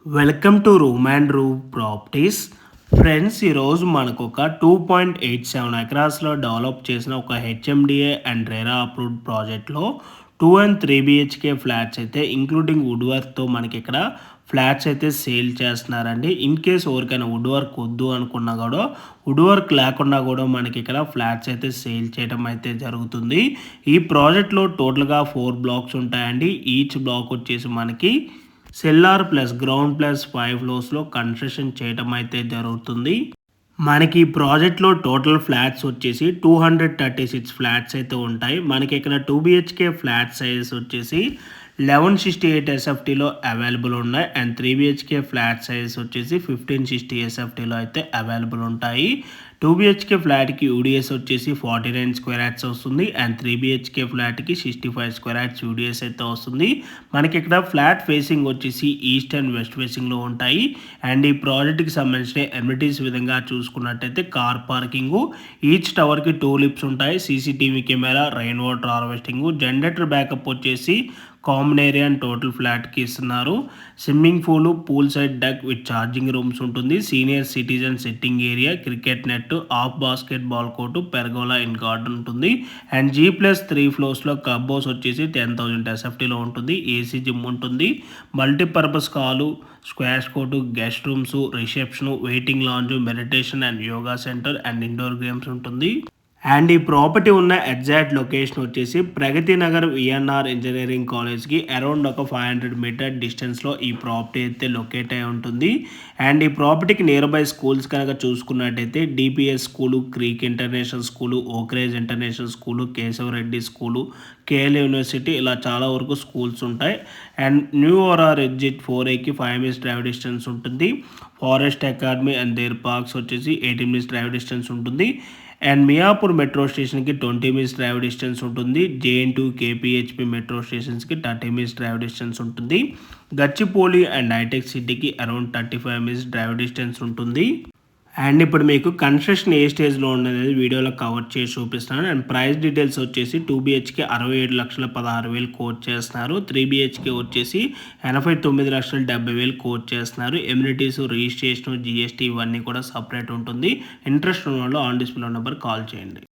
Welcome to room and room properties. Friends, ఈరోజు మనకు ఒక 2.87 ఎకరాస్లో డెవలప్ చేసిన ఒక హెచ్ఎండిఏ అండ్ రెరా అప్రూవ్డ్ ప్రాజెక్ట్లో 2 and 3 బిహెచ్కే ఫ్లాట్స్ అయితే ఇంక్లూడింగ్ వుడ్ వర్క్తో మనకి ఇక్కడ ఫ్లాట్స్ అయితే సేల్ చేస్తున్నారండి. ఇన్ కేస్ ఎవరికైనా వుడ్ వర్క్ వద్దు అనుకున్నా కూడా వుడ్ వర్క్ లేకుండా కూడా మనకి ఇక్కడ ఫ్లాట్స్ అయితే సేల్ చేయడం అయితే జరుగుతుంది. ఈ ప్రాజెక్ట్లో టోటల్గా 4 బ్లాక్స్ ఉంటాయండి. ఈచ్ బ్లాక్ వచ్చేసి మనకి సెల్లార్ ప్లస్ గ్రౌండ్ ప్లస్ 5 ఫ్లోర్స్లో కన్స్ట్రక్షన్ చేయడం అయితే జరుగుతుంది. మనకి ఈ ప్రాజెక్ట్లో టోటల్ ఫ్లాట్స్ వచ్చేసి 236 ఫ్లాట్స్ అయితే ఉంటాయి. మనకి ఇక్కడ 2 బిహెచ్కే ఫ్లాట్ సైజ్ వచ్చేసి 1168 ఎస్ఎఫ్టీలో అవైలబుల్ ఉన్నాయి అండ్ 3 బిహెచ్కే ఫ్లాట్ సైజ్ వచ్చేసి 1560 ఎస్ఎఫ్టీలో అయితే అవైలబుల్ ఉంటాయి. 2 బిహెచ్కే ఫ్లాట్కి యూడిఎస్ వచ్చేసి 49 స్క్వేర్ యార్డ్స్ వస్తుంది అండ్ 3 బిహెచ్కే ఫ్లాట్కి 65 స్క్వేర్ యార్డ్స్ యూడిఎస్ అయితే వస్తుంది. మనకి ఇక్కడ ఫ్లాట్ ఫేసింగ్ వచ్చేసి ఈస్ట్ అండ్ వెస్ట్ ఫేసింగ్లో ఉంటాయి అండ్ ఈ ప్రాజెక్ట్కి సంబంధించిన ఎమ్యూనిటీస్ విధంగా చూసుకున్నట్టయితే కార్ పార్కింగ్, ఈచ్ టవర్కి 2 లిఫ్ట్స్ ఉంటాయి, CCTV camera, rain water harvesting, generator backup వచ్చేసి కామన్ ఏరియా అండ్ టోటల్ ఫ్లాట్కి ఇస్తున్నారు. Swimming pool side deck with charging rooms ఉంటుంది, senior citizen sitting area, cricket net, of basket ball court, pergola in garden ఉంటుంది and G+3 ఫ్లోర్స్లో కబ్బోస్ వచ్చేసి 10,000 ఎస్ఎఫ్టీలో ఉంటుంది. ఏసీ జిమ్ ఉంటుంది, multipurpose hall, squash court, guest rooms, reception, waiting lounge, meditation and yoga centre and indoor games ఉంటుంది. And ఈ property ఉన్న ఎగ్జాక్ట్ లొకేషన్ వచ్చేసి ప్రగతి నగర్ విఎన్ఆర్ ఇంజనీరింగ్ కాలేజ్కి అరౌండ్ ఒక 500 మీటర్ డిస్టెన్స్లో ఈ ప్రాపర్టీ అయితే లొకేట్ అయి ఉంటుంది. అండ్ ఈ ప్రాపర్టీకి నియర్ బై స్కూల్స్ కనుక చూసుకున్నట్టయితే DPS school, creek international school, Oakridge international school, Keshava Reddy school, KL university, ఇలా చాలా వరకు స్కూల్స్ ఉంటాయి. And new OR exit 4A 5 minutes drive distance ఉంటుంది. Forest academy and deer parks వచ్చేసి 18 minutes డ్రైవ్ డిస్టెన్స్ ఉంటుంది. And Miyapur metro స్టేషన్కి 20 minutes డ్రైవ్ డిస్టెన్స్ ఉంటుంది. JN2 KPHP metro స్టేషన్స్కి 30 minutes డ్రైవ్ డిస్టెన్స్ ఉంటుంది. గచ్చిపోలి అండ్ హైటెక్ సిటీకి అరౌండ్ 35 minutes డ్రైవ్ డిస్టెన్స్ ఉంటుంది. And ఇప్పుడు మీకు కన్స్ట్రక్షన్ ఏ స్టేజ్లో ఉన్నది వీడియోలో కవర్ చేసి చూపిస్తున్నాను. అండ్ ప్రైస్ డీటెయిల్స్ వచ్చేసి 2 బిహెచ్కే 67,16,000 కోట్ చేస్తున్నారు. 3 బిహెచ్కే వచ్చేసి 89,70,000 కోట్ చేస్తున్నారు. ఎమ్యూనిటీస్, రిజిస్ట్రేషన్, GST ఇవన్నీ కూడా సపరేట్ ఉంటుంది. ఇంట్రెస్ట్ ఉన్న వాళ్ళు ఆన్ డిస్ప్లే నెంబర్ కాల్ చేయండి.